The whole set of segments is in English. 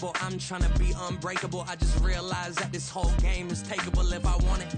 unbreakable. I'm trying to be unbreakable. I just realized that this whole game is takeable if I want it.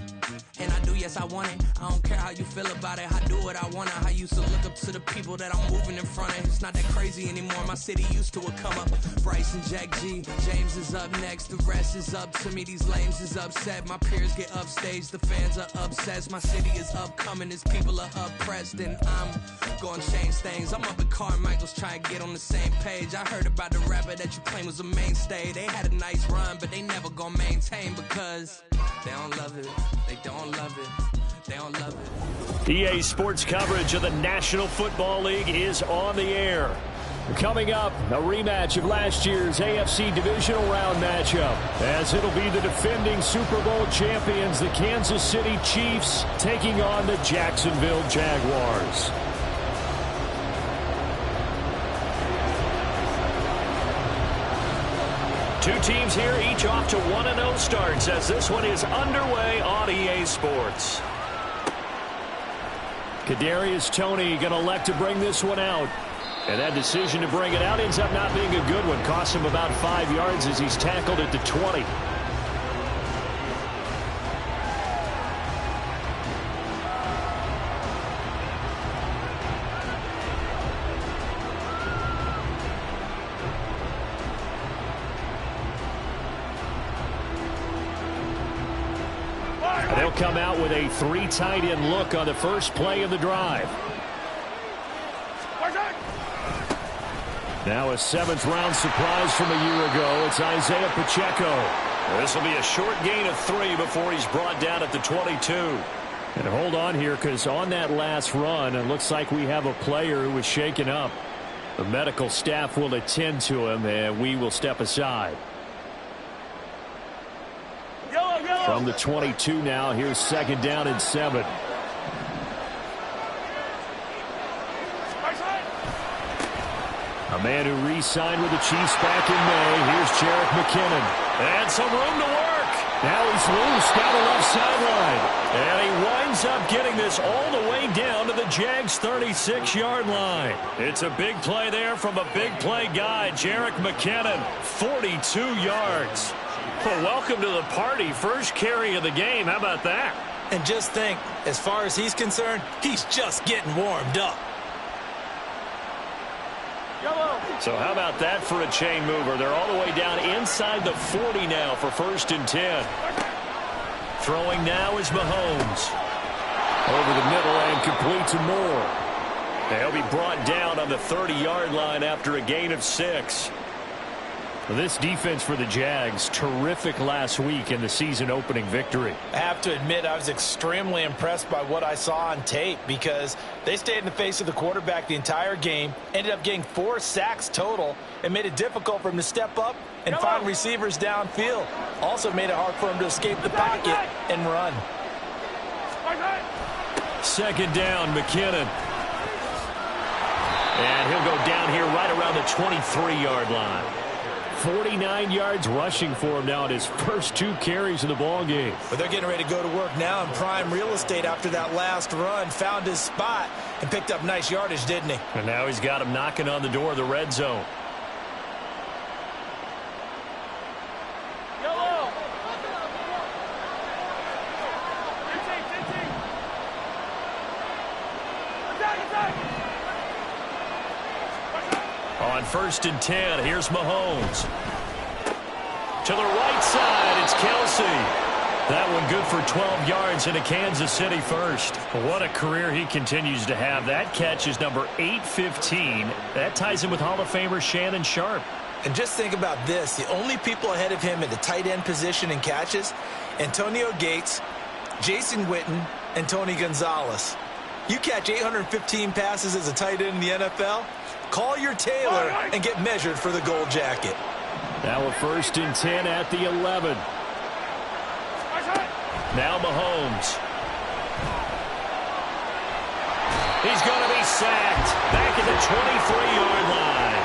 And I do, yes, I want it. I don't care how you feel about it. I do what I want. I used to look up to the people that I'm moving in front of. It's not that crazy anymore. My city used to come up. Bryce and Jack G. James is up next. The rest is up to me. These lames is upset. My peers get upstage. The fans are obsessed. My city is upcoming. These people are oppressed. And I'm gonna change things. I'm up at Carmichael's trying to get on the same page. I heard about the rapper that you claim was a mainstay. They had a nice run, but they never gonna maintain because they don't love it. They don't love it. They don't love it. EA Sports coverage of the National Football League is on the air. Coming up, a rematch of last year's AFC Divisional Round matchup, as it'll be the defending Super Bowl champions, the Kansas City Chiefs, taking on the Jacksonville Jaguars. Two teams here, each off to 1-0 starts, as this one is underway on EA Sports. Kadarius Toney going to elect to bring this one out. And that decision to bring it out ends up not being a good one. Costs him about 5 yards as he's tackled at the 20. They'll come out with a 3 tight end look on the first play of the drive. Now a 7th round surprise from a year ago. It's Isaiah Pacheco. This will be a short gain of 3 before he's brought down at the 22. And hold on here, because on that last run, it looks like we have a player who was shaken up. The medical staff will attend to him, and we will step aside. From the 22 now, here's 2nd down and 7. A man who re-signed with the Chiefs back in May. Here's Jerick McKinnon. And some room to work. Now he's loose down the left sideline. And he winds up getting this all the way down to the Jags' 36-yard line. It's a big play there from a big play guy, Jerick McKinnon. 42 yards. Well, welcome to the party. First carry of the game. How about that? And just think, as far as he's concerned, he's just getting warmed up. So how about that for a chain mover? They're all the way down inside the 40 now for 1st and 10. Throwing now is Mahomes. Over the middle and complete to Moore. They'll be brought down on the 30-yard line after a gain of 6. This defense for the Jags, terrific last week in the season-opening victory. I have to admit, I was extremely impressed by what I saw on tape because they stayed in the face of the quarterback the entire game, ended up getting 4 sacks total, and made it difficult for him to step up and find receivers downfield. Also made it hard for him to escape the pocket and run. 2nd down, McKinnon. And he'll go down here right around the 23-yard line. 49 yards rushing for him now at his first 2 carries of the ball game. But they're getting ready to go to work now in prime real estate after that last run. Found his spot and picked up nice yardage, didn't he? And now he's got him knocking on the door of the red zone. On 1st and 10, here's Mahomes. To the right side, it's Kelsey. That one good for 12 yards and a Kansas City first. What a career he continues to have. That catch is number 815. That ties him with Hall of Famer Shannon Sharpe. And just think about this. The only people ahead of him in the tight end position in catches, Antonio Gates, Jason Witten, and Tony Gonzalez. You catch 815 passes as a tight end in the NFL, call your tailor and get measured for the gold jacket. Now a 1st and 10 at the 11. Now Mahomes. He's going to be sacked back at the 23-yard line.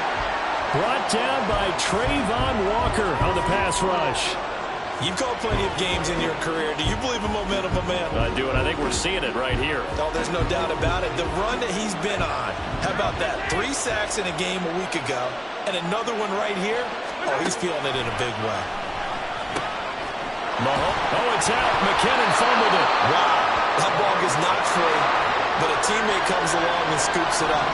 Brought down by Trayvon Walker on the pass rush. You've called plenty of games in your career. Do you believe in momentum, man? I do, and I think we're seeing it right here. No, there's no doubt about it. The run that he's been on, how about that? 3 sacks in a game a week ago, and another one right here. Oh, he's feeling it in a big way. Oh, it's out. McKinnon fumbled it. Wow, that ball gets knocked free, but a teammate comes along and scoops it up.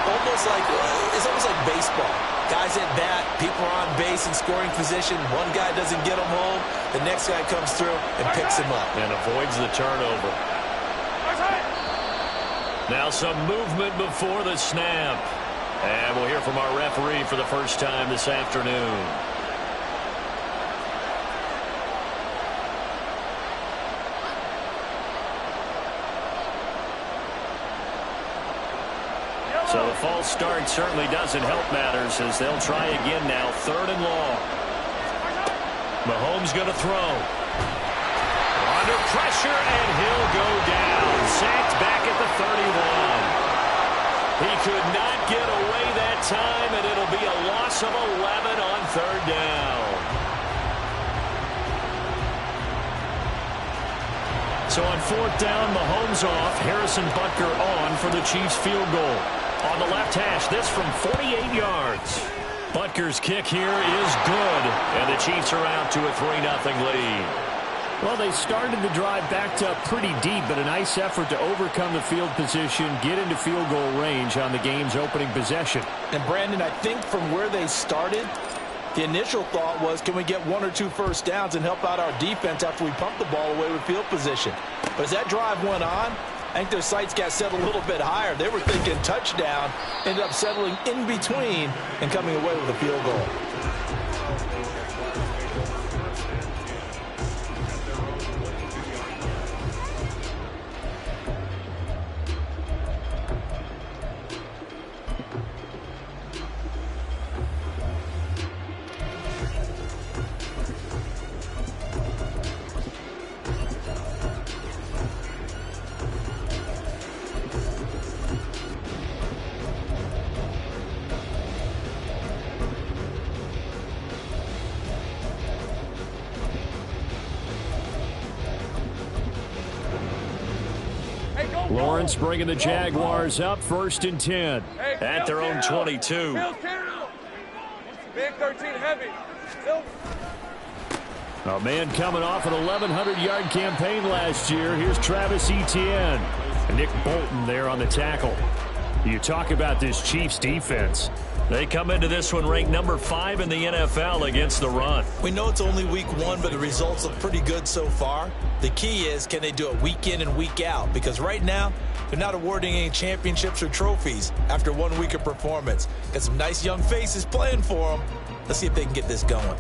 It's almost like baseball. Guys at bat, people are on base in scoring position. One guy doesn't get him home. The next guy comes through and picks him up. And avoids the turnover. Now some movement before the snap. And we'll hear from our referee for the first time this afternoon. So the false start certainly doesn't help matters as they'll try again now. 3rd and long. Mahomes going to throw. Under pressure, and he'll go down. Sacked back at the 31. He could not get away that time, and it'll be a loss of 11 on 3rd down. So on 4th down, Mahomes off. Harrison Butker on for the Chiefs field goal. On the left hash, this from 48 yards. Butker's kick here is good, and the Chiefs are out to a 3-0 lead. Well, they started the drive backed up pretty deep, but a nice effort to overcome the field position, get into field goal range on the game's opening possession. And, Brandon, I think from where they started, the initial thought was, can we get 1 or 2 first downs and help out our defense after we pump the ball away with field position? But as that drive went on, I think their sights got set a little bit higher. They were thinking touchdown, ended up settling in between and coming away with a field goal. Lawrence bringing the Jaguars up 1st and 10 at their own 22. Big 13 heavy. A man coming off an 1,100-yard campaign last year. Here's Travis Etienne. Nick Bolton there on the tackle. You talk about this Chiefs defense. They come into this one ranked number 5 in the NFL against the run. We know it's only week 1, but the results look pretty good so far. The key is, can they do it week in and week out? Because right now, they're not awarding any championships or trophies after 1 week of performance. Got some nice young faces playing for them. Let's see if they can get this going.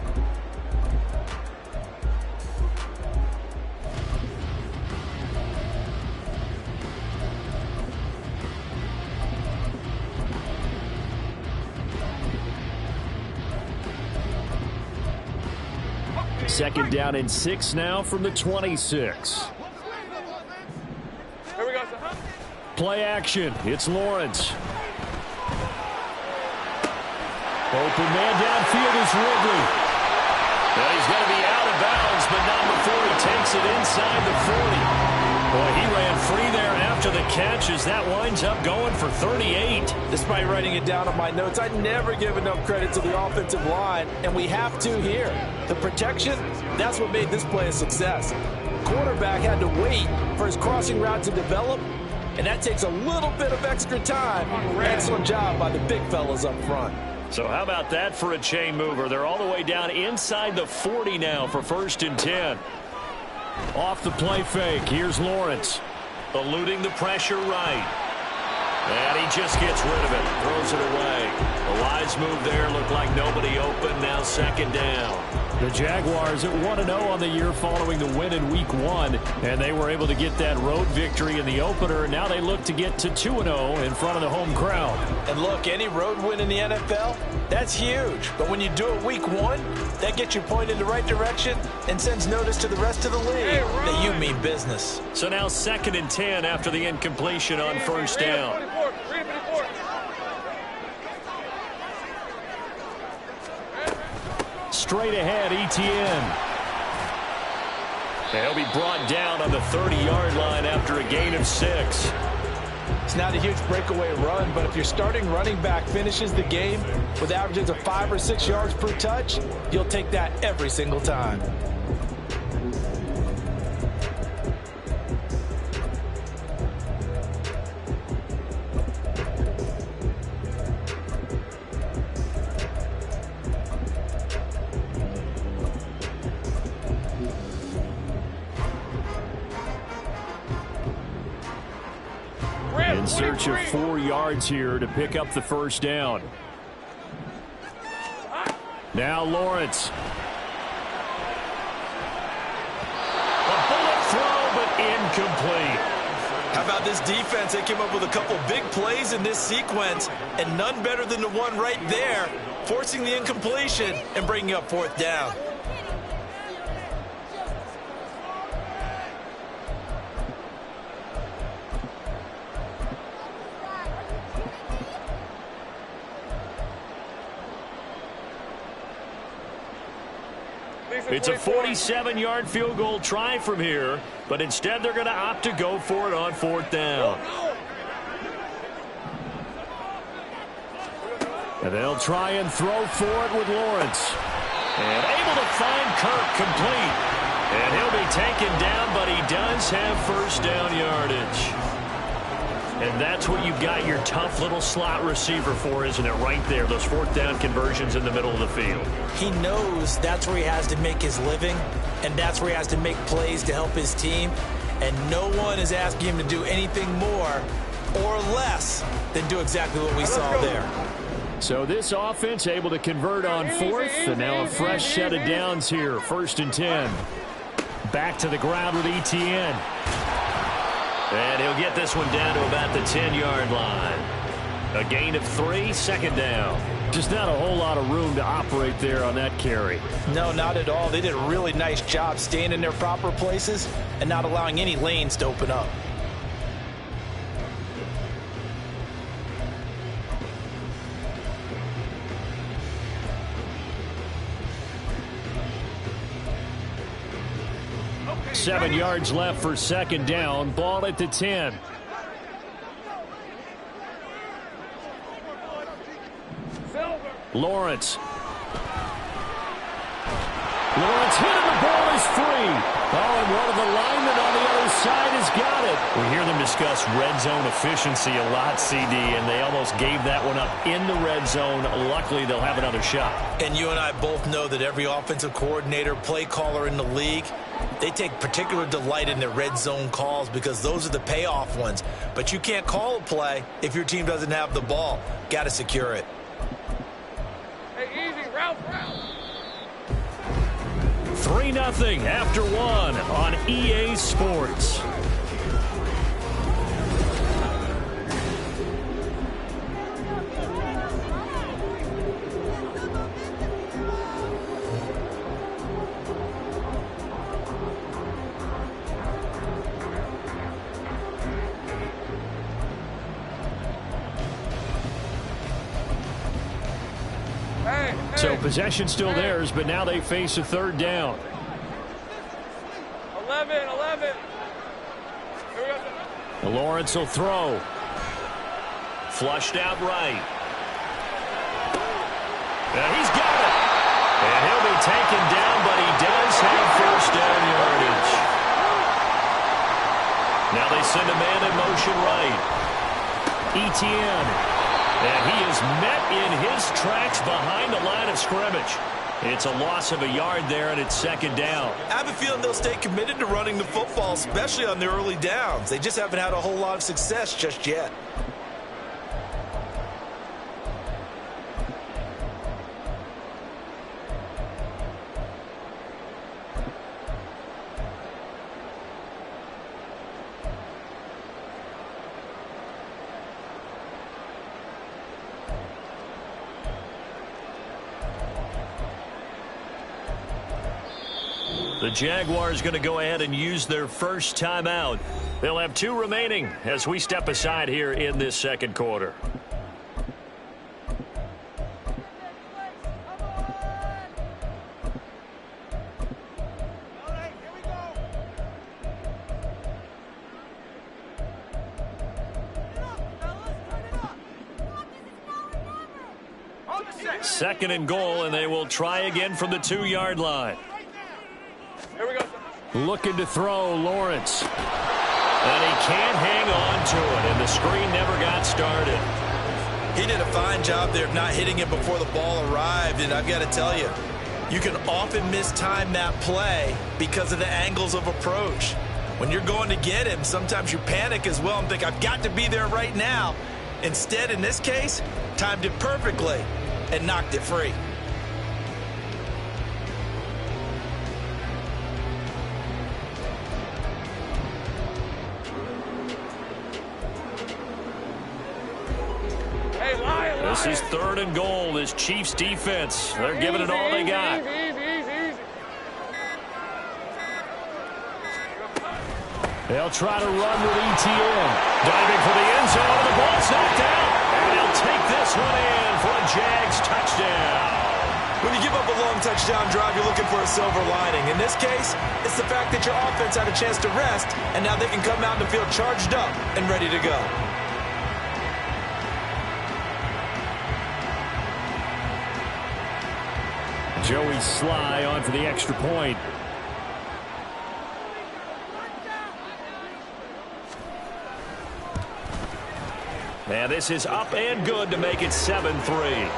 Second down and 6 now from the 26. Here we go, sir. Play action. It's Lawrence. Open man downfield is Ridley. Well, he's going to be out of bounds, but not before he takes it inside the 40. Boy, he ran free there after the catch as that winds up going for 38. Despite writing it down on my notes, I never give enough credit to the offensive line, and we have to here. The protection, that's what made this play a success. Quarterback had to wait for his crossing route to develop, and that takes a little bit of extra time. Excellent job by the big fellas up front. So how about that for a chain mover? They're all the way down inside the 40 now for 1st and 10. Off the play fake, here's Lawrence. Eluding the pressure right. And he just gets rid of it, throws it away. A wise move there, looked like nobody open, now 2nd down. The Jaguars at 1-0 on the year following the win in Week 1, and they were able to get that road victory in the opener. Now they look to get to 2-0 in front of the home crowd. And look, any road win in the NFL, that's huge. But when you do it Week 1, that gets you pointed in the right direction and sends notice to the rest of the league that you mean business. So now 2nd and 10 after the incompletion on 1st down. Straight ahead, Etienne. He'll be brought down on the 30-yard line after a gain of 6. It's not a huge breakaway run, but if your starting running back finishes the game with averages of 5 or 6 yards per touch, you'll take that every single time. In search of 4 yards here to pick up the first down. Now Lawrence. A bullet throw, but incomplete. How about this defense? They came up with a couple big plays in this sequence, and none better than the one right there, forcing the incompletion and bringing up 4th down. It's a 47-yard field goal try from here, but instead they're going to opt to go for it on 4th down. And they'll try and throw for it with Lawrence. And able to find Kirk complete. And he'll be taken down, but he does have first down yardage. And that's what you've got your tough little slot receiver for, isn't it? Right there, those 4th down conversions in the middle of the field. He knows that's where he has to make his living, and that's where he has to make plays to help his team. And no one is asking him to do anything more or less than do exactly what we saw there. So this offense able to convert on 4th, and now a fresh set of downs here. 1st and 10. Back to the ground with Etienne. And he'll get this one down to about the 10-yard line. A gain of 3, 2nd down. Just not a whole lot of room to operate there on that carry. No, not at all. They did a really nice job staying in their proper places and not allowing any lanes to open up. Okay, 7 yards left for 2nd down. Ball at the 10. Lawrence hit and the ball is free. Oh, and one of the linemen on the other side has got it. We hear them discuss red zone efficiency a lot, CD, and they almost gave that one up in the red zone. Luckily, they'll have another shot. And you and I both know that every offensive coordinator, play caller in the league, they take particular delight in their red zone calls because those are the payoff ones. But you can't call a play if your team doesn't have the ball. Got to secure it. 3-0 after 1 on EA Sports. So possession still theirs, but now they face a 3rd down. 11. Lawrence will throw. Flushed out right. And he's got it. And he'll be taken down, but he does have first down yardage. Now they send a man in motion right. Etienne. And he is met in his tracks behind the line of scrimmage. It's a loss of a yard there, and it's 2nd down. I have a feeling they'll stay committed to running the football, especially on their early downs. They just haven't had a whole lot of success just yet. The Jaguars going to go ahead and use their first timeout. They'll have 2 remaining as we step aside here in this 2nd quarter. 2nd and goal, and they will try again from the 2-yard line. Here we go. Looking to throw, Lawrence. And he can't hang on to it, and the screen never got started. He did a fine job there of not hitting it before the ball arrived, and I've got to tell you, you can often mistime that play because of the angles of approach. When you're going to get him, sometimes you panic as well and think, I've got to be there right now. Instead, in this case, timed it perfectly and knocked it free. This is 3rd and goal. This Chiefs defense, they're giving it all they got. They'll try to run with ETN. Diving for the end zone, and the ball's knocked out. And they'll take this one in for a Jags touchdown. When you give up a long touchdown drive, you're looking for a silver lining. In this case, it's the fact that your offense had a chance to rest, and now they can come out and feel charged up and ready to go. Joey Sly on for the extra point. And this is up and good to make it 7-3.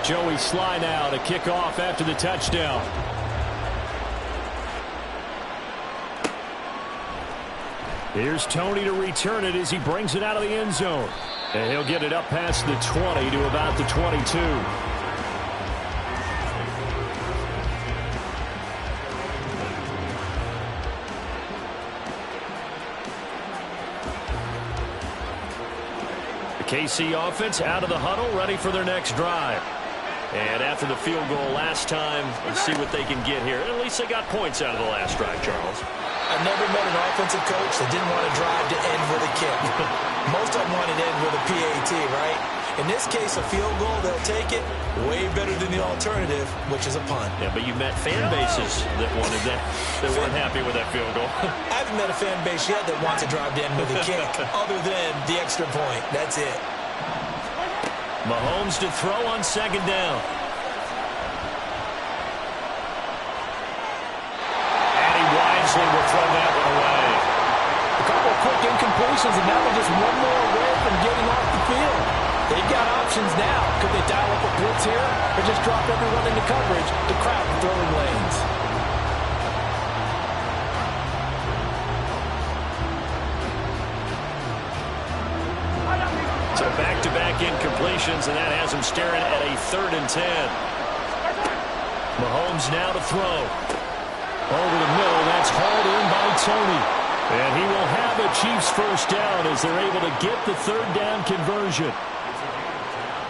Joey Sly now to kick off after the touchdown. Here's Tony to return it as he brings it out of the end zone. And he'll get it up past the 20 to about the 22. The KC offense out of the huddle, ready for their next drive. And after the field goal last time, let's see what they can get here. At least they got points out of the last drive, Charles. I've never met an offensive coach that didn't want to drive to end with a kick. Most of them wanted to end with a PAT, right? In this case, a field goal, they'll take it. Way better than the alternative, which is a punt. Yeah, but you met fan bases that wanted that, that weren't happy with that field goal. I haven't met a fan base yet that wants to drive to end with a kick, other than the extra point. That's it. Mahomes to throw on 2nd down. Will throw that one away. A couple of quick incompletions, and now they're just one more away from getting off the field. They've got options now. Could they dial up a blitz here, or just drop everyone into coverage to crowd the throwing lanes? So back-to-back incompletions, and that has them staring at a 3rd and 10. Mahomes now to throw. Over the middle, that's hauled in by Tony. And he will have a Chiefs first down as they're able to get the 3rd down conversion.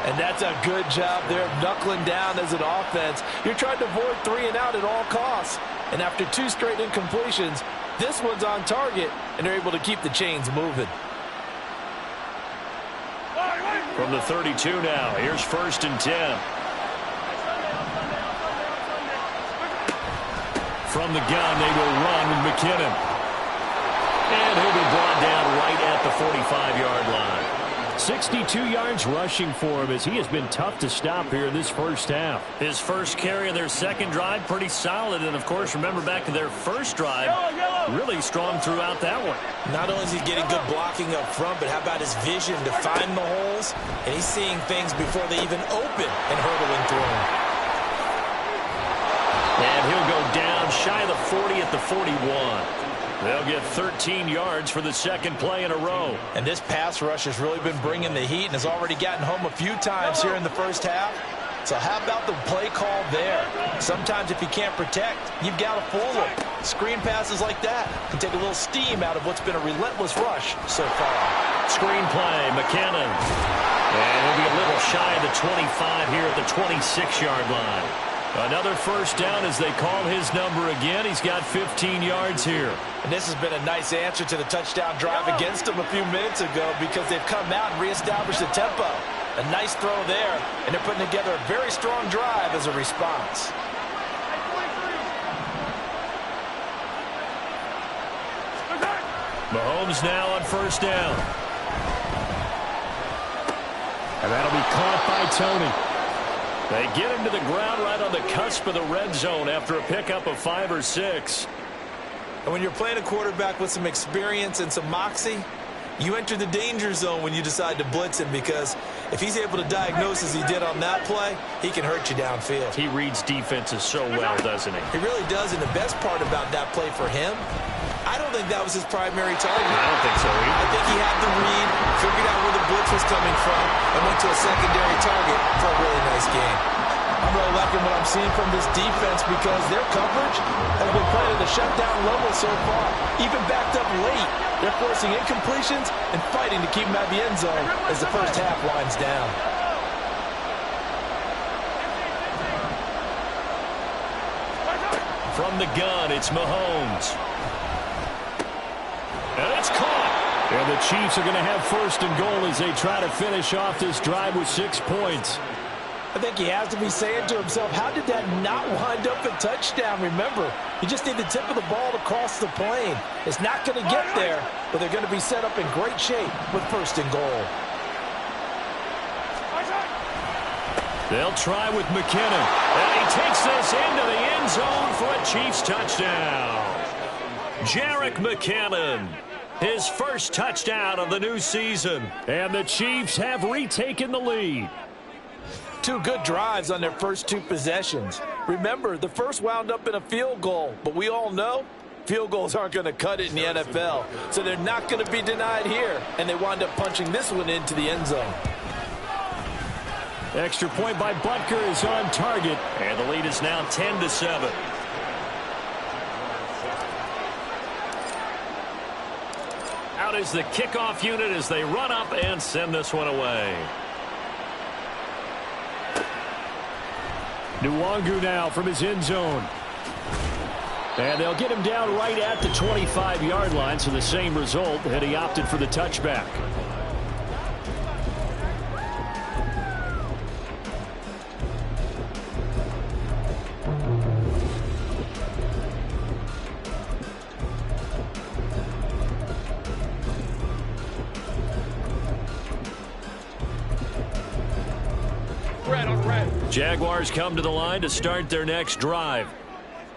And that's a good job there of knuckling down as an offense. You're trying to avoid 3 and out at all costs. And after 2 straight incompletions, this one's on target, and they're able to keep the chains moving. From the 32 now, here's 1st and 10. From the gun, they will run with McKinnon. And he'll be brought down right at the 45-yard line. 62 yards rushing for him as he has been tough to stop here in this first half. His first carry of their 2nd drive, pretty solid. And, of course, remember back to their first drive, really strong throughout that one. Not only is he getting good blocking up front, but how about his vision to find the holes? And he's seeing things before they even open and hurdling through them. And he'll go down shy of the 40 at the 41. They'll get 13 yards for the 2nd play in a row. And this pass rush has really been bringing the heat and has already gotten home a few times here in the first half. So how about the play call there? Sometimes if you can't protect, you've got to fool them. Screen passes like that can take a little steam out of what's been a relentless rush so far. Screen play, McKinnon. And he'll be a little shy of the 25 here at the 26-yard line. Another first down as they call his number again. He's got 15 yards here. And this has been a nice answer to the touchdown drive against them a few minutes ago because they've come out and reestablished the tempo. A nice throw there, and they're putting together a very strong drive as a response. Mahomes now on first down. And that'll be caught by Tony. They get him to the ground right on the cusp of the red zone after a pickup of 5 or 6. And when you're playing a quarterback with some experience and some moxie, you enter the danger zone when you decide to blitz him, because if he's able to diagnose as he did on that play, he can hurt you downfield. He reads defenses so well, doesn't he? He really does, and the best part about that play for him, I don't think that was his primary target. I don't think so either. I think he had the read, figured out where the blitz was coming from, and went to a secondary target for a really nice game. I'm really liking what I'm seeing from this defense, because their coverage has been playing at a shutdown level so far. Even backed up late, they're forcing incompletions and fighting to keep them out of the end zone as the first half winds down. From the gun, it's Mahomes. And it's caught. And the Chiefs are going to have first and goal as they try to finish off this drive with 6 points. I think he has to be saying to himself, how did that not wind up a touchdown? Remember, you just need the tip of the ball to cross the plane. It's not going to get there, but they're going to be set up in great shape with first and goal. They'll try with McKinnon. And he takes this into the end zone for a Chiefs touchdown. Jerick McKinnon, his first touchdown of the new season. And the Chiefs have retaken the lead. 2 good drives on their first 2 possessions. Remember, the first wound up in a field goal, but we all know field goals aren't going to cut it in the NFL, so they're not going to be denied here, and they wind up punching this one into the end zone. Extra point by Butker is on target, and the lead is now 10-7. Out is the kickoff unit as they run up and send this one away. Nwangu now from his end zone. And they'll get him down right at the 25-yard line, so the same result, and he opted for the touchback. Jaguars come to the line to start their next drive.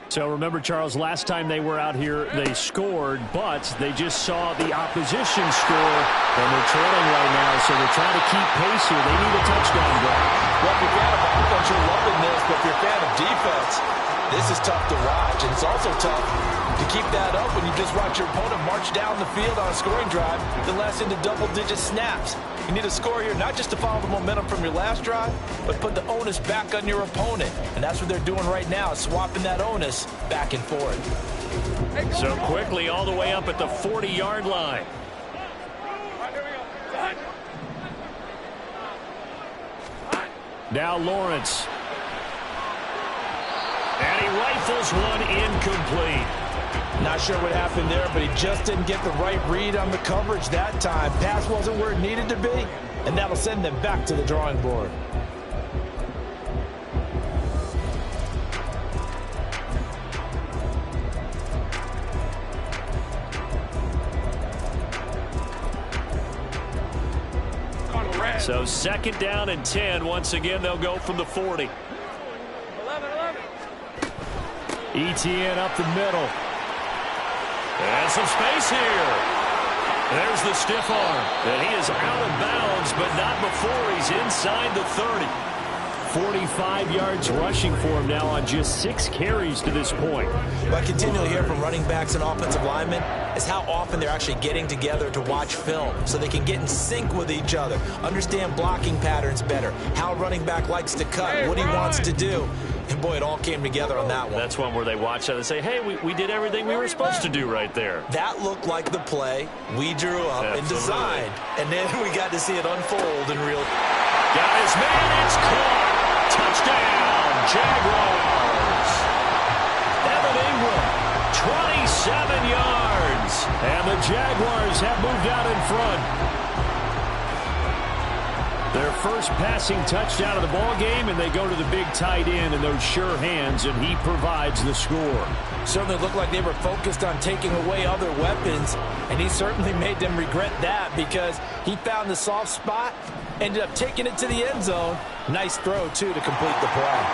So remember, Charles, last time they were out here, they scored, but they just saw the opposition score, and they're trailing right now, so they're trying to keep pace here. They need a touchdown drive. Well, if you're a fan of offense, you're loving this, but if you're a fan of defense, this is tough to watch, and it's also tough to keep that up when you just watch your opponent march down the field on a scoring drive that lasts into double-digit snaps. You need a score here, not just to follow the momentum from your last drive, but put the onus back on your opponent. And that's what they're doing right now, swapping that onus back and forth. So quickly all the way up at the 40-yard line. Now Lawrence. And he rifles one incomplete. Not sure what happened there, but he just didn't get the right read on the coverage that time. Pass wasn't where it needed to be, and that'll send them back to the drawing board. So 2nd down and 10. Once again, they'll go from the 40. 11. ETN up the middle. And some space here. There's the stiff arm. And he is out of bounds, but not before he's inside the 30. 45 yards rushing for him now on just 6 carries to this point. What I continually hear from running backs and offensive linemen is how often they're actually getting together to watch film so they can get in sync with each other, understand blocking patterns better, how a running back likes to cut, what he wants to do. And, boy, it all came together on that one. That's one where they watch that and say, hey, we did everything we were supposed to do right there. That looked like the play we drew up and designed. And then we got to see it unfold in real. Got his man, it's caught. Touchdown, Jaguars. Evan Ingram, 27 yards. And the Jaguars have moved out in front. Their first passing touchdown of the ball game, and they go to the big tight end in those sure hands, and he provides the score. Certainly looked like they were focused on taking away other weapons, and he certainly made them regret that because he found the soft spot, ended up taking it to the end zone. Nice throw, too, to complete the play.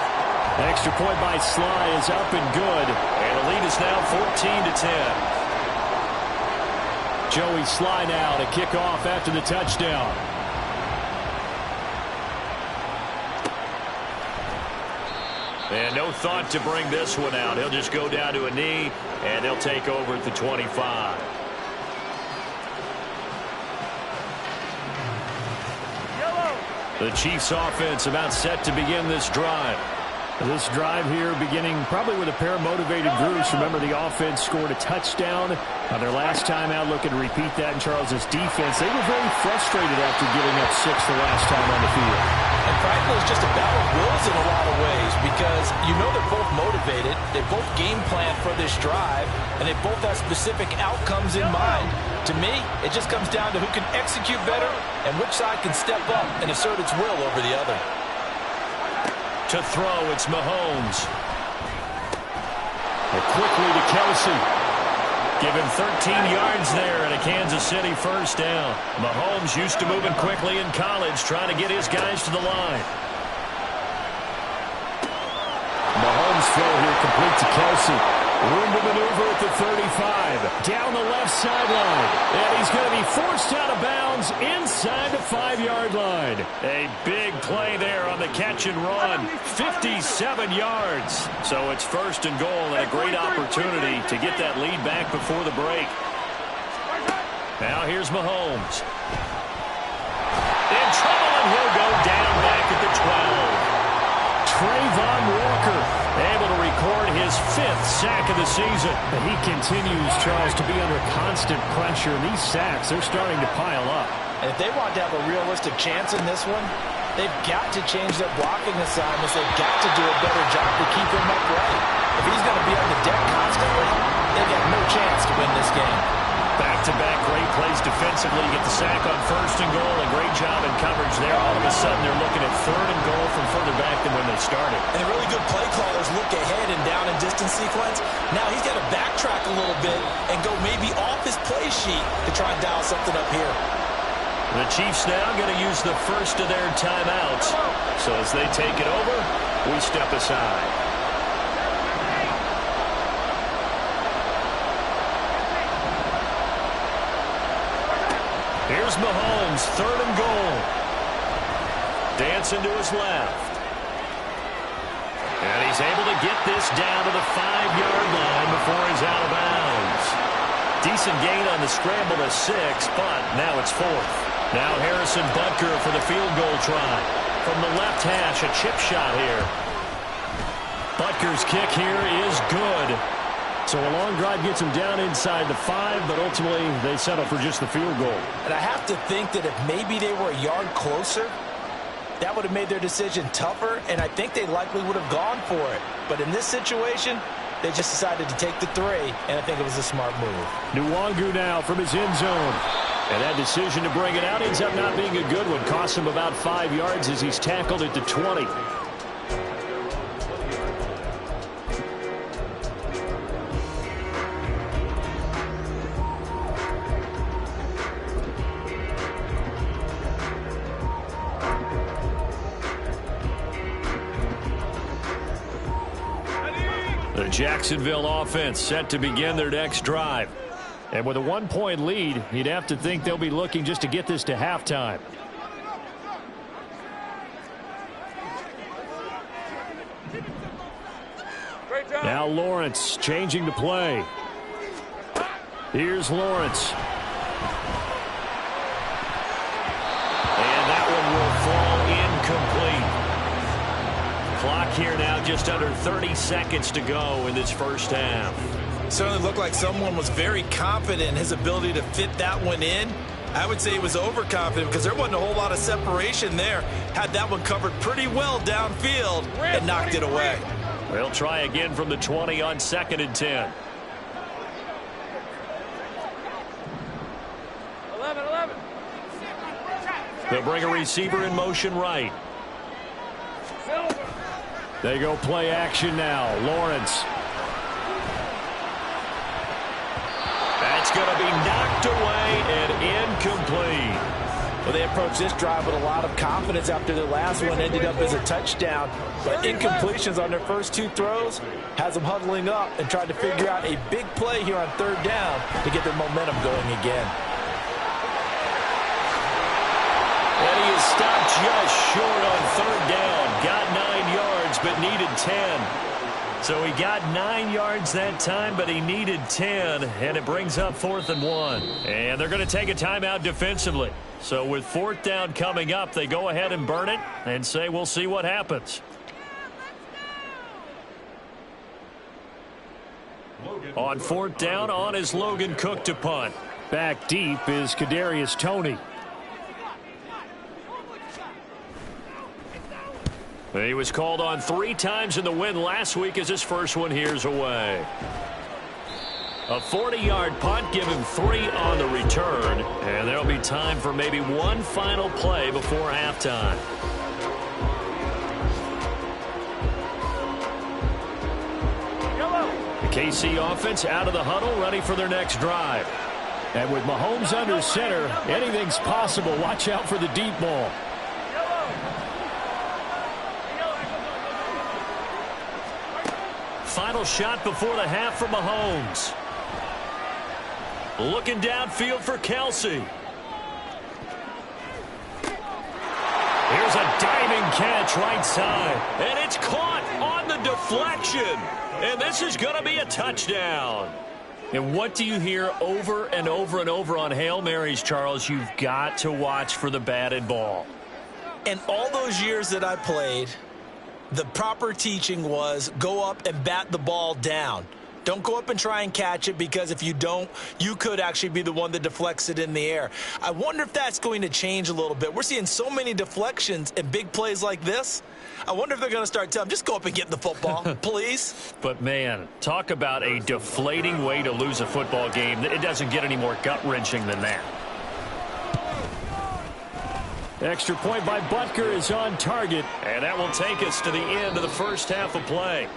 Extra point by Sly is up and good. And the lead is now 14-10. Joey Sly now to kick off after the touchdown. And no thought to bring this one out. He'll just go down to a knee, and he'll take over at the 25. The Chiefs offense about set to begin this drive. This drive here beginning probably with a pair of motivated groups. Remember, the offense scored a touchdown on their last time out, looking to repeat that in Charles's defense. They were very frustrated after giving up 6 the last time on the field. And frankly, it's just a battle of wills in a lot of ways because you know they're both motivated. They both game plan for this drive, and they both have specific outcomes in mind. To me, it just comes down to who can execute better and which side can step up and assert its will over the other. To throw, it's Mahomes. And quickly to Kelsey. Give him 13 yards there and a Kansas City first down. Mahomes used to moving quickly in college, trying to get his guys to the line. Mahomes throw here complete to Kelsey. Room to maneuver at the 35. Down the left sideline. And he's going to be forced out of bounds inside the 5-yard line. A big play there on the catch and run. 57 yards. So it's first and goal and a great opportunity to get that lead back before the break. Now here's Mahomes. In trouble, and he'll go down back at the 12. Trayvon Walker able to record his 5th sack of the season. And he continues, Charles, to be under constant pressure. And these sacks, they're starting to pile up. And if they want to have a realistic chance in this one, they've got to change their blocking assignments. They've got to do a better job to keep him upright. If he's going to be on the deck constantly, they've got no chance to win this game. Back-to-back great plays defensively to get the sack on first and goal. A great job in coverage there. All of a sudden, they're looking at third and goal from further back than when they started. And the really good play callers look ahead and down in distance sequence. Now he's got to backtrack a little bit and go maybe off his play sheet to try and dial something up here. The Chiefs now going to use the first of their timeouts. So as they take it over, we step aside. Here's Mahomes, third and goal. Dancing to his left. And he's able to get this down to the 5-yard line before he's out of bounds. Decent gain on the scramble to 6, but now it's 4th. Now Harrison Butker for the field goal try. From the left hash, a chip shot here. Butker's kick here is good. So a long drive gets them down inside the 5, but ultimately they settle for just the field goal. And I have to think that if maybe they were a yard closer, that would have made their decision tougher, and I think they likely would have gone for it. But in this situation, they just decided to take the 3, and I think it was a smart move. Nwangu now from his end zone. And that decision to bring it out ends up not being a good one. Costs him about 5 yards as he's tackled at the 20. The Jacksonville offense set to begin their next drive. And with a 1-point lead, you'd have to think they'll be looking just to get this to halftime. Now Lawrence changing the play. Here's Lawrence. And that one will fall incomplete. Clock here now just under 30 seconds to go in this first half. Certainly looked like someone was very confident in his ability to fit that one in. I would say he was overconfident because there wasn't a whole lot of separation there. Had that one covered pretty well downfield and knocked it away. They'll try again from the 20 on 2nd and 10. 11. They'll bring a receiver in motion right. They go play action now. Lawrence. That's going to be knocked away and incomplete. Well, they approached this drive with a lot of confidence after their last one ended up as a touchdown. But incompletions on their first 2 throws has them huddling up and trying to figure out a big play here on 3rd down to get their momentum going again. And he is stopped just short on 3rd down. Got 9 yards, but needed 10. So he got 9 yards that time, but he needed 10, and it brings up 4th and 1. And they're going to take a timeout defensively. So with 4th down coming up, they go ahead and burn it and say we'll see what happens. On 4th down, on is Logan Cook to punt. Back deep is Kadarius Toney. He was called on 3 times in the win last week as his first one here's away. A 40-yard punt, give him 3 on the return. And there'll be time for maybe one final play before halftime. The KC offense out of the huddle, ready for their next drive. And with Mahomes under center, anything's possible. Watch out for the deep ball. Final shot before the half for Mahomes. Looking downfield for Kelsey. Here's a diving catch right side. And it's caught on the deflection. And this is going to be a touchdown. And what do you hear over and over and over on Hail Marys, Charles? You've got to watch for the batted ball. And all those years that I played, the proper teaching was go up and bat the ball down. Don't go up and try and catch it, because if you don't, you could actually be the one that deflects it in the air. I wonder if that's going to change a little bit. We're seeing so many deflections and big plays like this. I wonder if they're going to start telling them, just go up and get the football, please. But, man, talk about a deflating way to lose a football game. It doesn't get any more gut-wrenching than that. Extra point by Butker is on target. And that will take us to the end of the first half of play.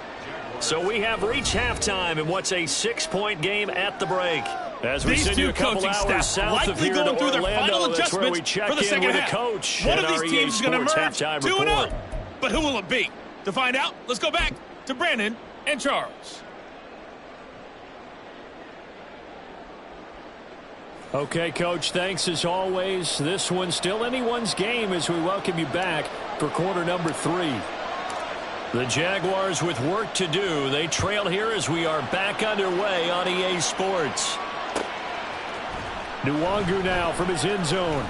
So we have reached halftime in what's a 6-point game at the break. As we send you a couple hours south of here to Orlando, that's where we check in with a coach. One of these REA teams is going to emerge 2-0. But who will it be? To find out, let's go back to Brandon and Charles. Okay, Coach, thanks as always. This one's still anyone's game as we welcome you back for quarter number 3. The Jaguars with work to do. They trail here as we are back underway on EA Sports. Nwangu now from his end zone.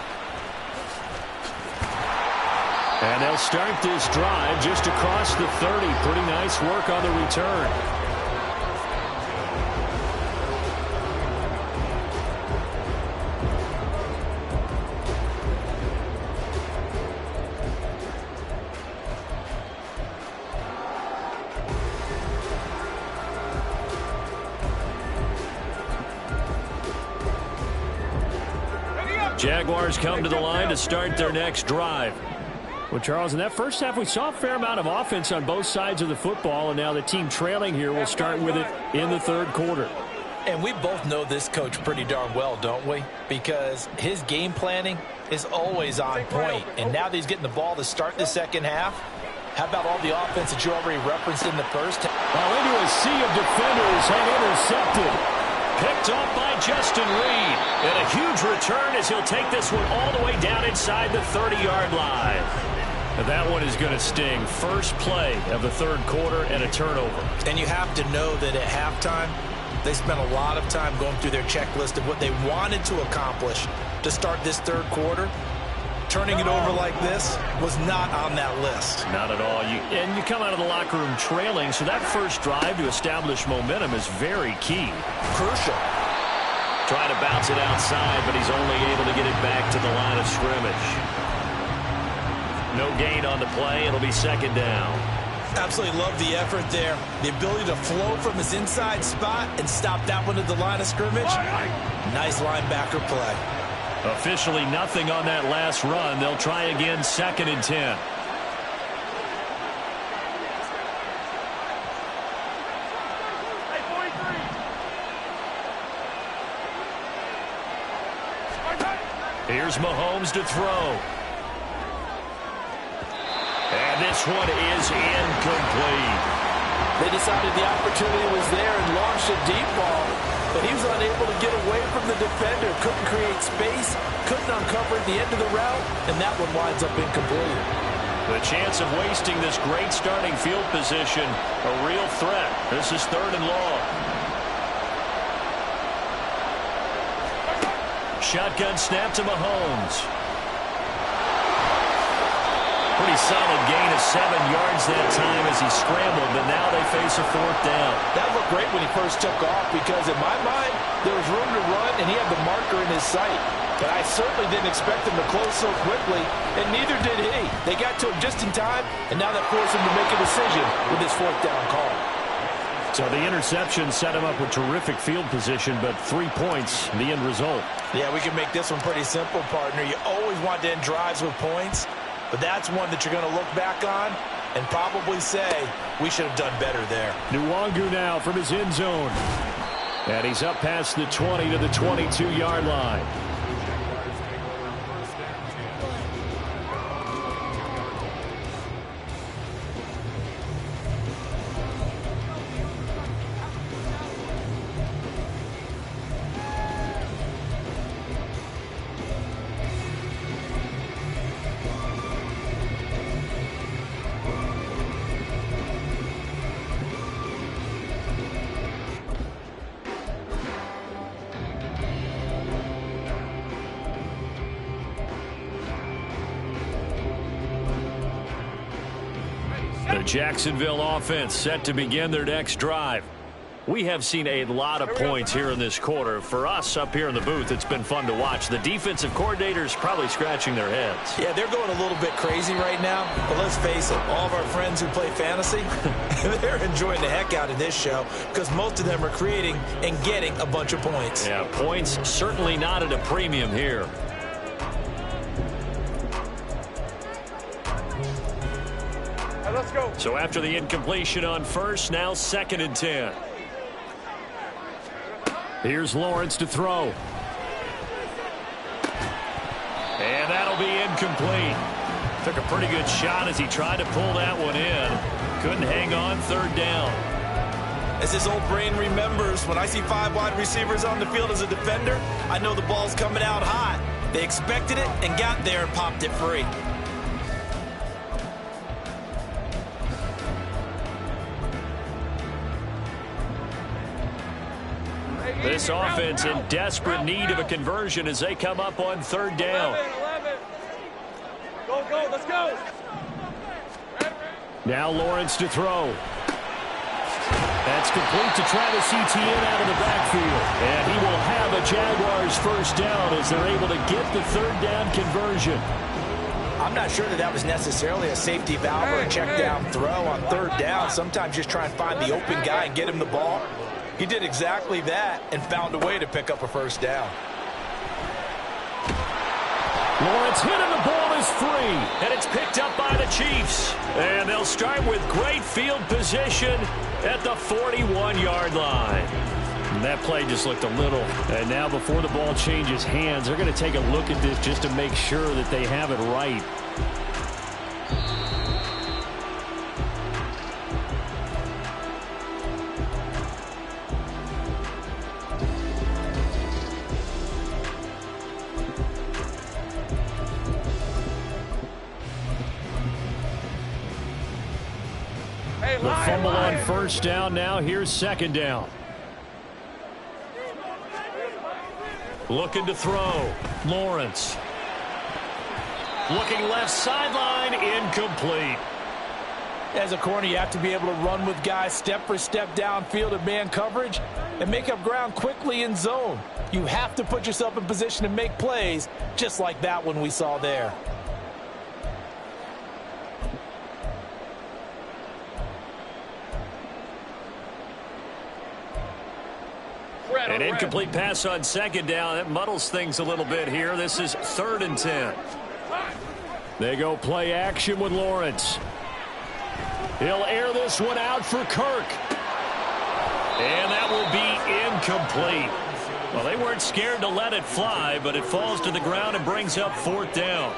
And they'll start this drive just across the 30. Pretty nice work on the return. Jaguars come to the line to start their next drive. Well, Charles, in that first half, we saw a fair amount of offense on both sides of the football, and now the team trailing here will start with it in the third quarter. And we both know this coach pretty darn well, don't we? Because his game planning is always on point. And now that he's getting the ball to start the second half, how about all the offense that you already referenced in the first? Well, into a sea of defenders and intercepted. Picked off by Justin Reed. And a huge return as he'll take this one all the way down inside the 30-yard line. And that one is going to sting. First play of the third quarter and a turnover. And you have to know that at halftime, they spent a lot of time going through their checklist of what they wanted to accomplish to start this third quarter. Turning it over like this was not on that list. Not at all. And you come out of the locker room trailing, so that first drive to establish momentum is very key. Crucial. Trying to bounce it outside, but he's only able to get it back to the line of scrimmage. No gain on the play. It'll be second down. Absolutely love the effort there. The ability to flow from his inside spot and stop that one at the line of scrimmage. Nice linebacker play. Officially nothing on that last run. They'll try again, 2nd and 10. Here's Mahomes to throw. And this one is incomplete. They decided the opportunity was there and launched a deep ball, but he was unable to get away from the defender. Couldn't create space, couldn't uncover at the end of the route, and that one winds up incomplete. The chance of wasting this great starting field position, a real threat. This is 3rd and long. Shotgun snap to Mahomes. Pretty solid gain of 7 yards that time as he scrambled, but now they face a 4th down. That looked great when he first took off because in my mind, there was room to run and he had the marker in his sight. But I certainly didn't expect him to close so quickly, and neither did he. They got to him just in time, and now that forced him to make a decision with his 4th down call. So the interception set him up with terrific field position, but 3 points, the end result. Yeah, we can make this one pretty simple, partner. You always want to end drives with points, but that's one that you're going to look back on and probably say, we should have done better there. Nwangu now from his end zone. And he's up past the 20 to the 22-yard line. The Jacksonville offense set to begin their next drive. We have seen a lot of points here in this quarter. For us up here in the booth, it's been fun to watch. The defensive coordinators probably scratching their heads. Yeah, they're going a little bit crazy right now, but let's face it, all of our friends who play fantasy, they're enjoying the heck out of this show because most of them are creating and getting a bunch of points. Yeah, points certainly not at a premium here. Let's go. So after the incompletion on first, now 2nd and 10. Here's Lawrence to throw. And that'll be incomplete. Took a pretty good shot as he tried to pull that one in. Couldn't hang on, 3rd down. As his old brain remembers, when I see 5 wide receivers on the field as a defender, I know the ball's coming out hot. They expected it and got there and popped it free. This offense in desperate need of a conversion as they come up on 3rd down. 11. Go, go, let's go. Now Lawrence to throw. That's complete to Travis Etienne out of the backfield. And he will have a Jaguars 1st down as they're able to get the 3rd down conversion. I'm not sure that was necessarily a safety valve or a check down throw on 3rd down. Sometimes just try and find the open guy and get him the ball. He did exactly that and found a way to pick up a 1st down. Lawrence hit and the ball is free. And it's picked up by the Chiefs. And they'll start with great field position at the 41-yard line. And that play just looked a little. And now before the ball changes hands, they're going to take a look at this just to make sure that they have it right. The fumble on 1st down. Now here's 2nd down. Looking to throw. Lawrence. Looking left sideline. Incomplete. As a corner, you have to be able to run with guys step for step downfield in man coverage and make up ground quickly in zone. You have to put yourself in position to make plays just like that one we saw there. An incomplete pass on second down. That muddles things a little bit here. This is 3rd and 10. They go play action with Lawrence. He'll air this one out for Kirk. And that will be incomplete. Well, they weren't scared to let it fly, but it falls to the ground and brings up 4th down.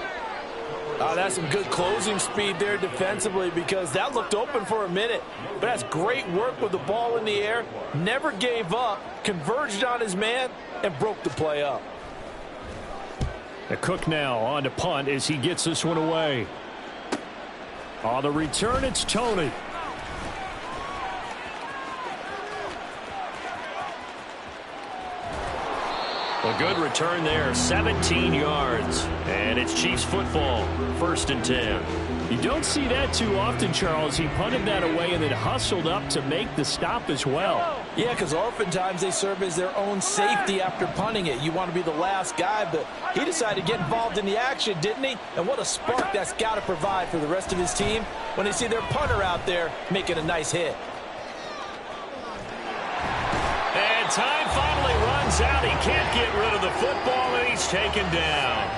That's some good closing speed there defensively, because that looked open for a minute. But that's great work with the ball in the air. Never gave up, converged on his man, and broke the play up. The Cook now on to punt as he gets this one away. On the return, it's Tony. A good return there, 17 yards. And it's Chiefs football, 1st and 10. You don't see that too often, Charles. He punted that away and then hustled up to make the stop as well. Yeah, because oftentimes they serve as their own safety after punting it. You want to be the last guy, but he decided to get involved in the action, didn't he? And what a spark that's got to provide for the rest of his team when they see their punter out there making a nice hit. And time finally runs out. He can't get rid of the football, and he's taken down.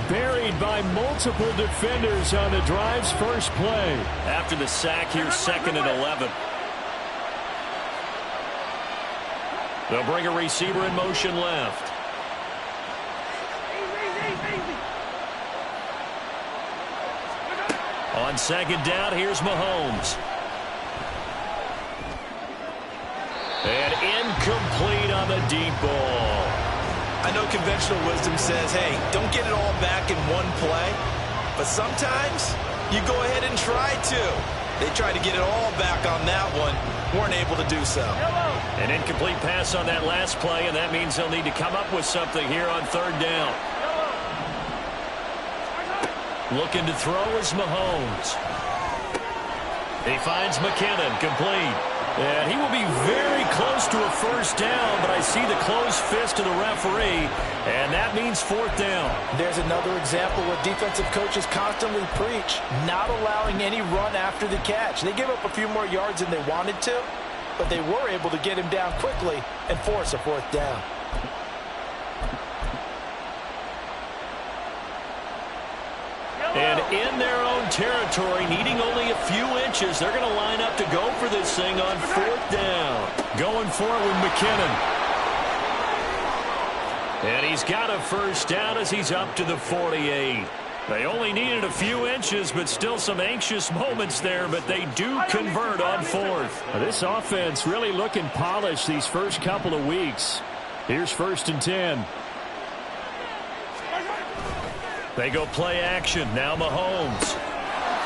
Buried by multiple defenders on the drive's first play. After the sack, here's 2nd and 11. They'll bring a receiver in motion left. On 2nd down, here's Mahomes. And incomplete on the deep ball. I know conventional wisdom says, hey, don't get it all back in one play. But sometimes you go ahead and try to. They tried to get it all back on that one. Weren't able to do so. An incomplete pass on that last play, and that means they'll need to come up with something here on 3rd down. Looking to throw is Mahomes. He finds McKinnon, complete. And he will be very close to a 1st down, but I see the closed fist of the referee, and that means 4th down. There's another example where defensive coaches constantly preach, not allowing any run after the catch. They gave up a few more yards than they wanted to, but they were able to get him down quickly and force a 4th down. And in their own territory, needing only a few inches, they're going to line up to go for this thing on 4th down. Going for it with McKinnon. And he's got a 1st down as he's up to the 48. They only needed a few inches, but still some anxious moments there, but they do convert on 4th. This offense really looking polished these first couple of weeks. Here's 1st and 10. They go play action. Now Mahomes.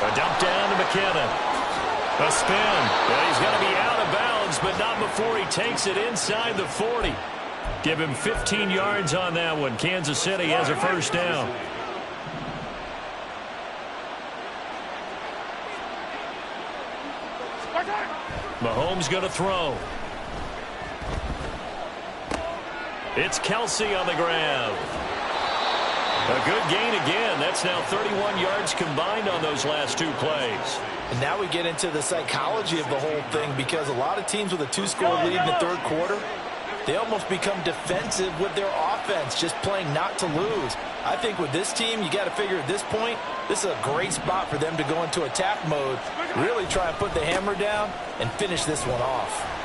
A dump down to McKinnon. A spin. Well, he's going to be out of bounds, but not before he takes it inside the 40. Give him 15 yards on that one. Kansas City has a 1st down. Mahomes going to throw. It's Kelsey on the grab. A good gain again. That's now 31 yards combined on those last 2 plays. And now we get into the psychology of the whole thing, because a lot of teams with a 2-score lead in the 3rd quarter, they almost become defensive with their offense, just playing not to lose. I think with this team, you got to figure at this point, this is a great spot for them to go into attack mode, really try and put the hammer down and finish this one off.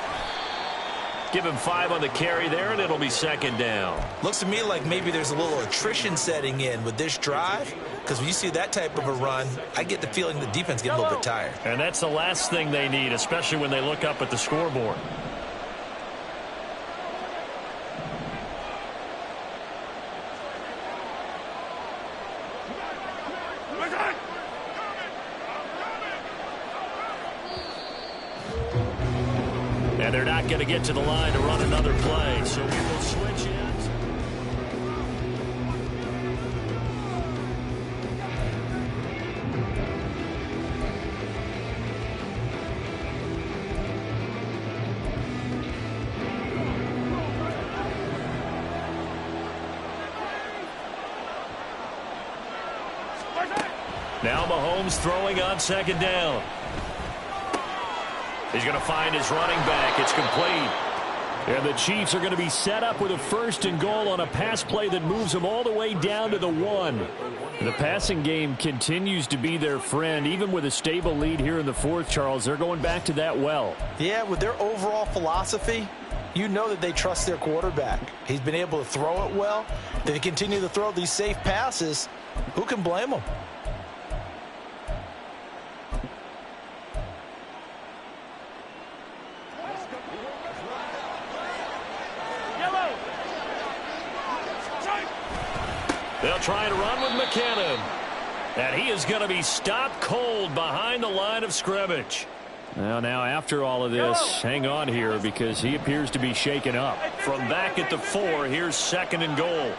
Give him 5 on the carry there, and it'll be 2nd down. Looks to me like maybe there's a little attrition setting in with this drive, because when you see that type of a run, I get the feeling the defense getting a little bit tired. And that's the last thing they need, especially when they look up at the scoreboard. And they're not going to get to the line to run another play, so we will switch in. Now Mahomes throwing on 2nd down. He's going to find his running back. It's complete. And the Chiefs are going to be set up with a 1st and goal on a pass play that moves them all the way down to the 1. The passing game continues to be their friend. Even with a stable lead here in the 4th, Charles, they're going back to that well. Yeah, with their overall philosophy, you know that they trust their quarterback. He's been able to throw it well. They continue to throw these safe passes. Who can blame them? They'll try to run with McKinnon. And he is going to be stopped cold behind the line of scrimmage. Now after all of this, hang on here because he appears to be shaken up. From back at the 4, here's 2nd and goal.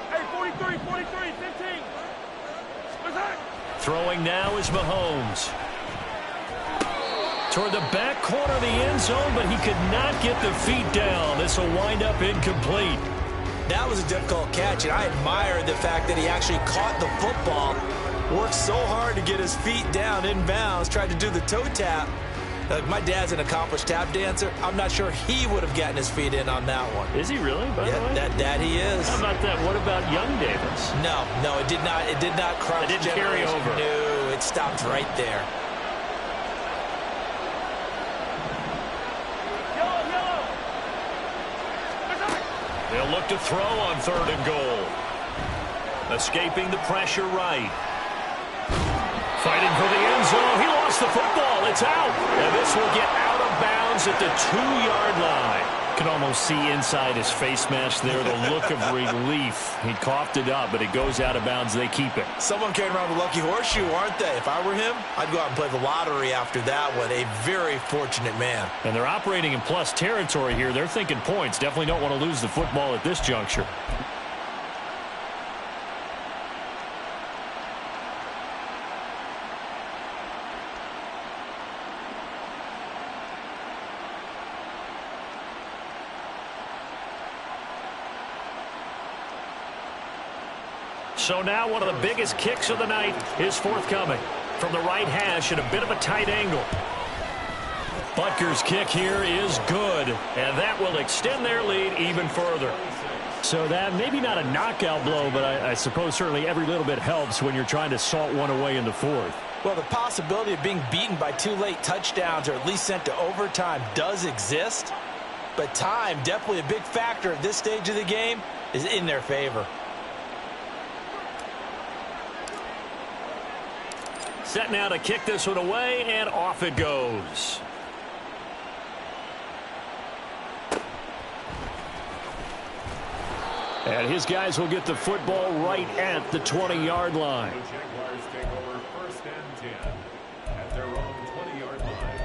Hey, 43, 15. Throwing now is Mahomes. Toward the back corner of the end zone, but he could not get the feet down. This will wind up incomplete. That was a difficult catch, and I admire the fact that he actually caught the football, worked so hard to get his feet down inbounds, tried to do the toe tap. My dad's an accomplished tap dancer. I'm not sure he would have gotten his feet in on that one. Is he really, by the way? That he is. How about that? What about Young Davis? No, it did not. It did not cross. It didn't carry over. No, it stopped right there. They'll look to throw on 3rd and goal. Escaping the pressure right. Fighting for the end zone. He lost the football. It's out. And this will get out of bounds at the 2-yard line. Can almost see inside his face mask there the look of relief. He coughed it up, but it goes out of bounds. They keep it. Someone carrying around the lucky horseshoe, aren't they? If I were him, I'd go out and play the lottery after that one. A very fortunate man. And they're operating in plus territory here. They're thinking points. Definitely don't want to lose the football at this juncture. So now one of the biggest kicks of the night is forthcoming. From the right hash at a bit of a tight angle. Butker's kick here is good, and that will extend their lead even further. So that maybe not a knockout blow, but I suppose certainly every little bit helps when you're trying to salt one away in the 4th. Well, the possibility of being beaten by 2 late touchdowns or at least sent to overtime does exist, but time, definitely a big factor at this stage of the game, is in their favor. Set now to kick this one away, and off it goes. And his guys will get the football right at the 20-yard line. The Jaguars take over 1st and 10 at their own 20-yard line.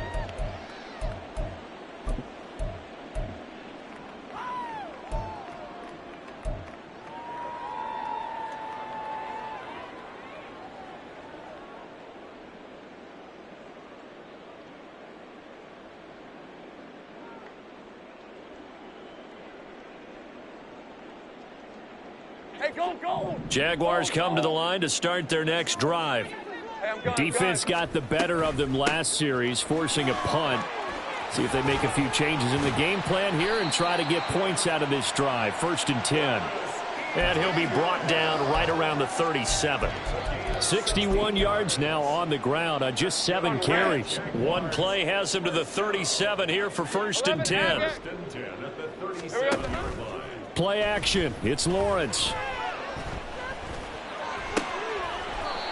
Hey, go! Jaguars come to the line to start their next drive. The defense got the better of them last series, forcing a punt. See if they make a few changes in the game plan here and try to get points out of this drive. 1st and 10. And he'll be brought down right around the 37. 61 yards now on the ground on just 7 carries. One play has him to the 37 here for 1st and 10. Play action. It's Lawrence.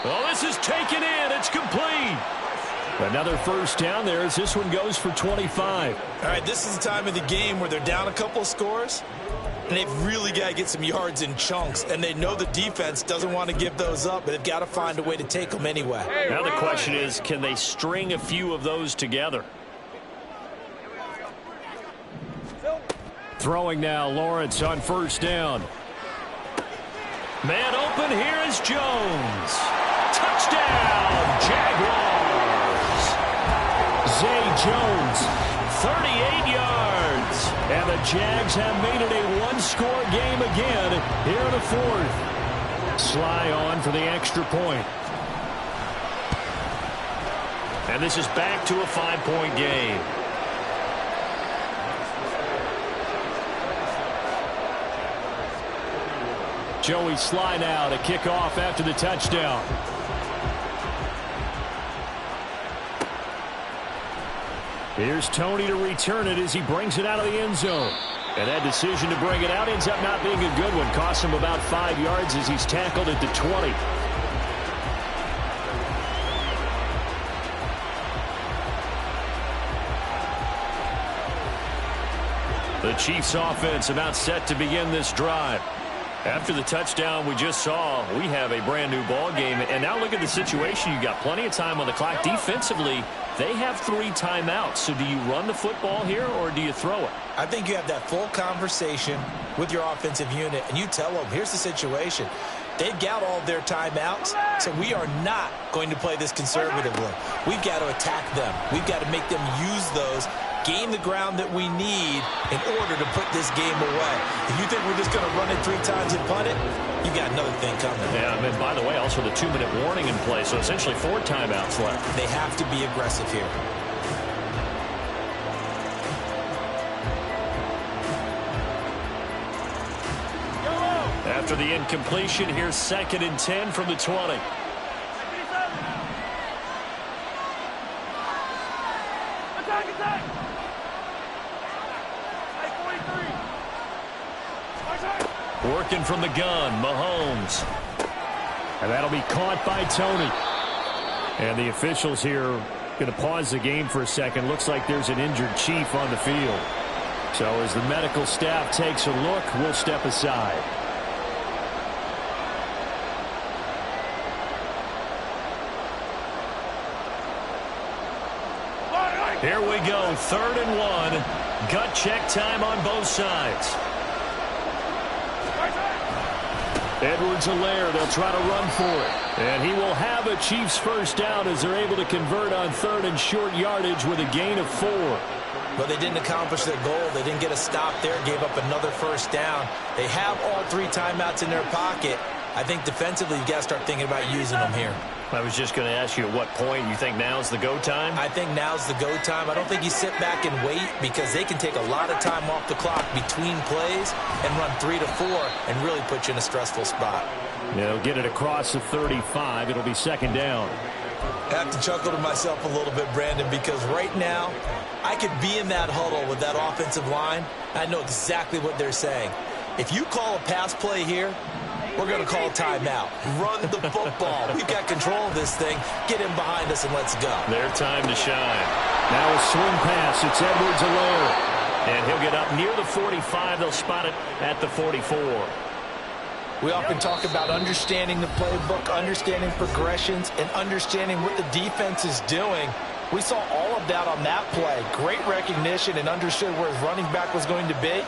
Oh, this is taken in. It's complete. Another 1st down there as this one goes for 25. All right, this is the time of the game where they're down a couple of scores, and they've really got to get some yards in chunks, and they know the defense doesn't want to give those up, but they've got to find a way to take them anyway. Now the question is, can they string a few of those together? Throwing now, Lawrence on 1st down. Man open, here is Jones. Touchdown, Jaguars. Zay Jones, 38 yards. And the Jags have made it a one-score game again here in the 4th. Sly on for the extra point. And this is back to a 5-point game. Joey Sly now to kick off after the touchdown. Here's Tony to return it as he brings it out of the end zone. And that decision to bring it out ends up not being a good one. Costs him about 5 yards as he's tackled at the 20. The Chiefs offense about set to begin this drive. After the touchdown we just saw, we have a brand new ball game. And now look at the situation. You got plenty of time on the clock. Defensively, they have 3 timeouts. So do you run the football here or do you throw it? I think you have that full conversation with your offensive unit, and you tell them, here's the situation. They've got all their timeouts, so we are not going to play this conservatively. We've got to attack them. We've got to make them use those, gain the ground that we need in order to put this game away. If you think we're just going to run it 3 times and punt it, you got another thing coming. Yeah, and by the way, also the 2-minute warning in play, so essentially 4 timeouts left. They have to be aggressive here. After the incompletion, here's 2nd and 10 from the 20. Attack, attack! Hey, 43! Working from the gun, Mahomes. And that'll be caught by Tony. And the officials here going to pause the game for a second. Looks like there's an injured Chief on the field. So as the medical staff takes a look, we'll step aside. Here we go, 3rd and 1. Gut check time on both sides. Edwards-Helaire, they'll try to run for it. And he will have a Chiefs first down as they're able to convert on 3rd and short yardage with a gain of 4. But they didn't accomplish their goal. They didn't get a stop there, gave up another first down. They have all 3 timeouts in their pocket. I think defensively you got to start thinking about using them here. I was just going to ask you at what point you think now's the go time? I think now's the go time. I don't think you sit back and wait because they can take a lot of time off the clock between plays and run 3 to 4 and really put you in a stressful spot. They'll get it across the 35. It'll be 2nd down. I have to chuckle to myself a little bit, Brandon, because right now I could be in that huddle with that offensive line. I know exactly what they're saying. If you call a pass play here, we're going to call timeout. Run the football. We've got control of this thing. Get him behind us and let's go. Their time to shine. Now a swing pass. It's Edwards-Helaire. And he'll get up near the 45. They'll spot it at the 44. We often talk about understanding the playbook, understanding progressions, and understanding what the defense is doing. We saw all of that on that play. Great recognition and understood where his running back was going to be.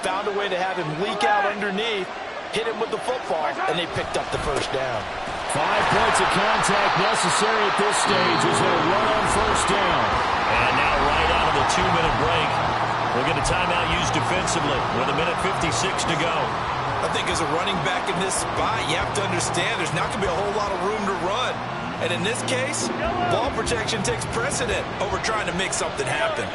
Found a way to have him leak out underneath. Hit him with the football, and they picked up the first down. 5 points of contact necessary at this stage as they run on first down. And now right out of the 2-minute break, we'll get a timeout used defensively with 1:56 to go. I think as a running back in this spot, you have to understand there's not going to be a whole lot of room to run. And in this case, ball protection takes precedent over trying to make something happen.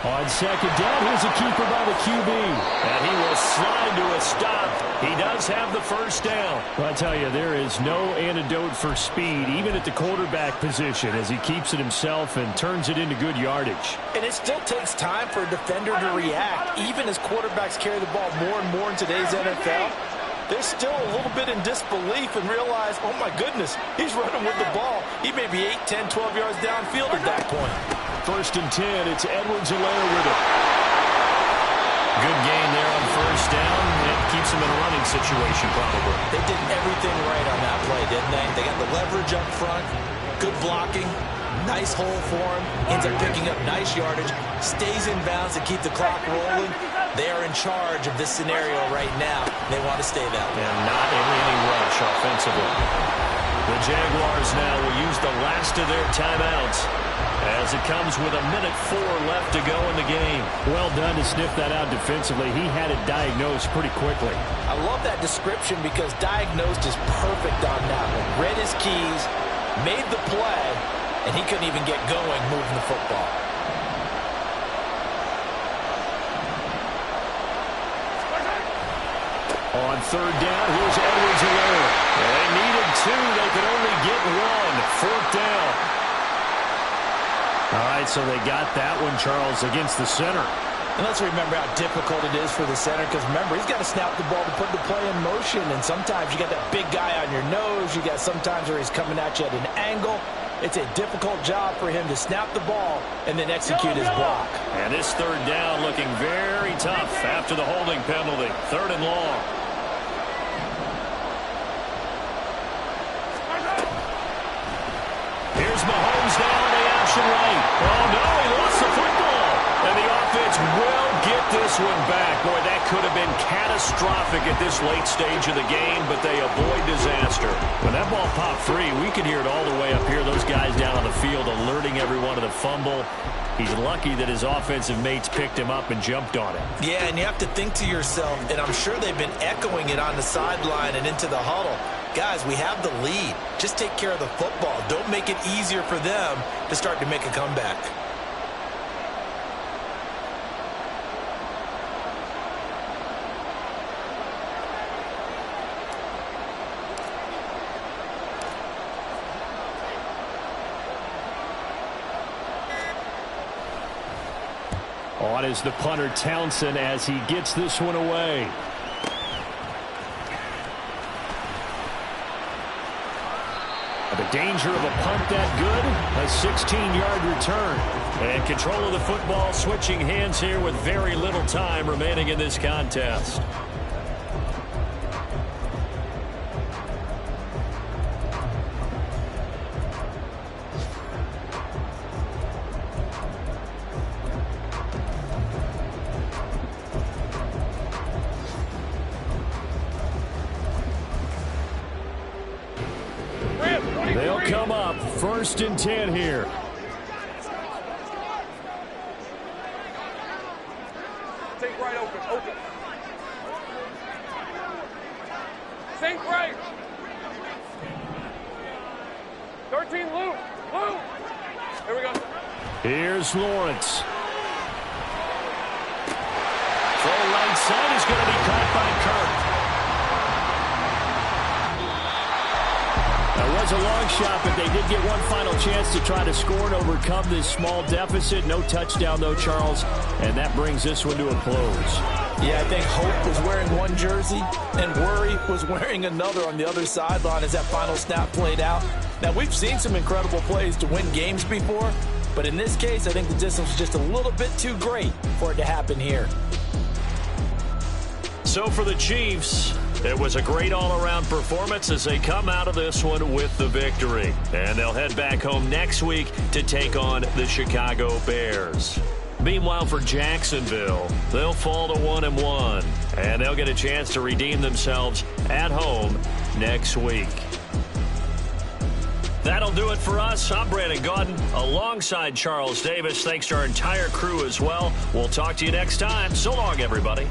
On 2nd down, here's a keeper by the QB. And he will slide to a stop. He does have the first down. Well, I tell you, there is no antidote for speed, even at the quarterback position, as he keeps it himself and turns it into good yardage. And it still takes time for a defender to react, even as quarterbacks carry the ball more and more in today's NFL. They're still a little bit in disbelief and realize, oh my goodness, he's running with the ball. He may be 8, 10, 12 yards downfield at that point. 1st and 10, it's Edwards-Helaire with it. Good gain there on first down. It keeps him in a running situation probably. They did everything right on that play, didn't they? They got the leverage up front, good blocking, nice hole for him, ends up picking up nice yardage, stays in bounds to keep the clock rolling. They are in charge of this scenario right now. They want to stay that way. And not in any rush offensively. The Jaguars now will use the last of their timeouts. as it comes with 1:04 left to go in the game. Well done to sniff that out defensively. He had it diagnosed pretty quickly. I love that description because diagnosed is perfect on that one. Read his keys, made the play, and he couldn't even get going moving the football. On third down, here's Edwards-Helaire. They needed two. They could only get one. Fourth down. All right, so they got that one, Charles, against the center. And let's remember how difficult it is for the center because, remember, he's got to snap the ball to put the play in motion. And sometimes you got that big guy on your nose. You got sometimes where he's coming at you at an angle. It's a difficult job for him to snap the ball and then execute his block. And this third down looking very tough after the holding penalty. Third and long. Here's Mahomes down the option right. Oh, no, he lost the football. And the offense will get this one back. Boy, that could have been catastrophic at this late stage of the game, but they avoid disaster. When that ball popped free, we could hear it all the way up here. Those guys down on the field alerting everyone of the fumble. He's lucky that his offensive mates picked him up and jumped on it. Yeah, and you have to think to yourself, and I'm sure they've been echoing it on the sideline and into the huddle. Guys, we have the lead. Just take care of the football. Don't make it easier for them to start to make a comeback. On is the punter, Townsend, as he gets this one away. The danger of a punt that good, a 16-yard return. And control of the football, switching hands here with very little time remaining in this contest. They'll come up 1st and 10 here. Think right, open. Think right. 13, Lou. Here we go. Here's Lawrence. Throw right side is going to be caught by Kirk. That was a long shot, but they did get one final chance to try to score and overcome this small deficit. No touchdown, though, Charles, and that brings this one to a close. Yeah, I think Hope was wearing one jersey and Worry was wearing another on the other sideline as that final snap played out. Now, we've seen some incredible plays to win games before, but in this case, I think the distance was just a little bit too great for it to happen here. So for the Chiefs, it was a great all-around performance as they come out of this one with the victory. And they'll head back home next week to take on the Chicago Bears. Meanwhile, for Jacksonville, they'll fall to 1-1, and they'll get a chance to redeem themselves at home next week. That'll do it for us. I'm Brandon Gaudin alongside Charles Davis. Thanks to our entire crew as well. We'll talk to you next time. So long, everybody.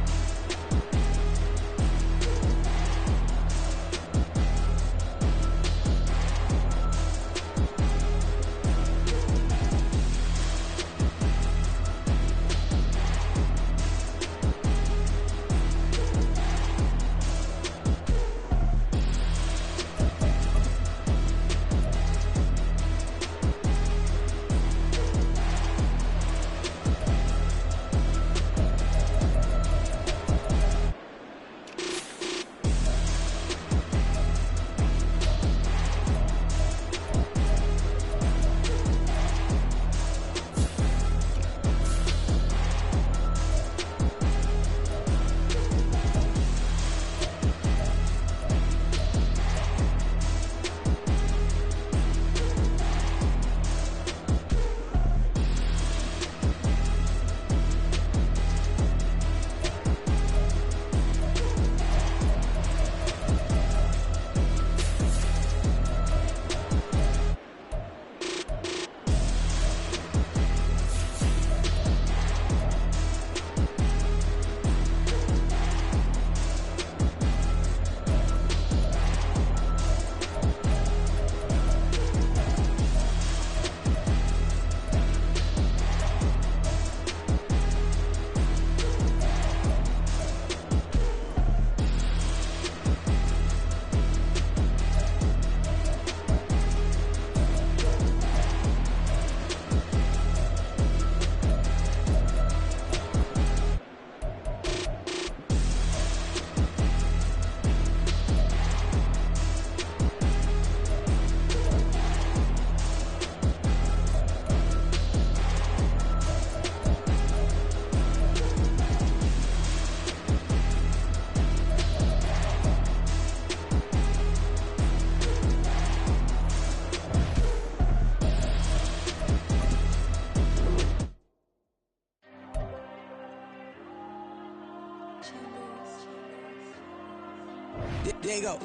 Diego.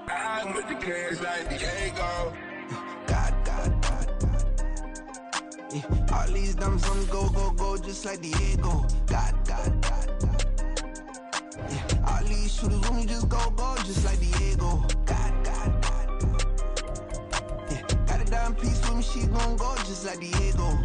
I'm with the cash like Diego. God. Yeah, all these dumps on go, just like Diego. God. Yeah, all these shooters on me just go, just like Diego. God. Yeah, got a dime piece with me, she gon' go just like Diego.